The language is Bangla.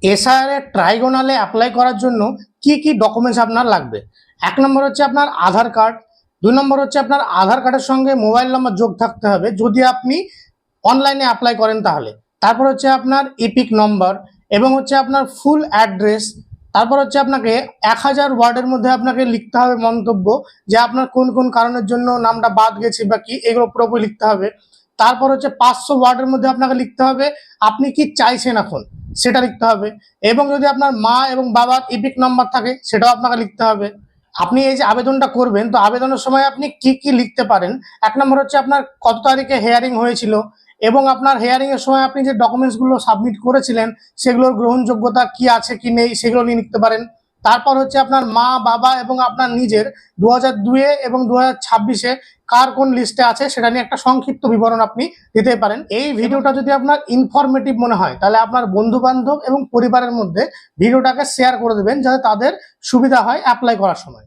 এসআইআর এর ট্রাইগোনালে অ্যাপ্লাই করার জন্য কি কি ডকুমেন্টস আপনার লাগবে। 1 নম্বর হচ্ছে আপনার আধার কার্ড। 2 নম্বর হচ্ছে আপনার আধার কার্ডের সঙ্গে মোবাইল নাম্বার যোগ থাকতে হবে যদি আপনি অনলাইনে অ্যাপ্লাই করেন তাহলে। তারপর হচ্ছে আপনার ইপিক নম্বর এবং হচ্ছে আপনার ফুল অ্যাড্রেস। তারপর হচ্ছে আপনাকে 1000 ওয়ার্ডের মধ্যে আপনাকে লিখতে হবে মন্তব্য, যে আপনার কোন কোন কারণের জন্য নামটা বাদ গেছে বা কি, এগুলো পুরোপুরি লিখতে হবে। তারপর হচ্ছে 500 ওয়ার্ডের মধ্যে আপনাকে লিখতে হবে আপনি কি চাইছেন এখন, সেটা লিখতে হবে। এবং যদি আপনার মা এবং বাবার ইপিক নাম্বার থাকে সেটাও আপনাকে লিখতে হবে। আপনি এই যে আবেদনটা করবেন, তো আবেদনের সময় আপনি কি কি লিখতে পারেন। 1 নম্বর হচ্ছে আপনার কত তারিখে হেয়ারিং হয়েছিল এবং আপনার হেয়ারিং এর সময় আপনি যে ডকুমেন্টসগুলো সাবমিট করেছিলেন সেগুলোর গ্রহণযোগ্যতা কি আছে কি নেই সেগুলো নিয়ে লিখতে পারেন। তারপর হচ্ছে আপনার মা বাবা এবং আপনার নিজের 2002 এবং 2026 কার কোন লিস্টে আছে সেটা নিয়ে একটা সংক্ষিপ্ত বিবরণ আপনি দিতে পারেন। এই ভিডিওটা যদি আপনার ইনফরমেটিভ মনে হয় তাহলে আপনার বন্ধু বান্ধব এবং পরিবারের মধ্যে ভিডিওটাকে শেয়ার করে দেবেন, যাতে তাদের সুবিধা হয় অ্যাপ্লাই করার সময়।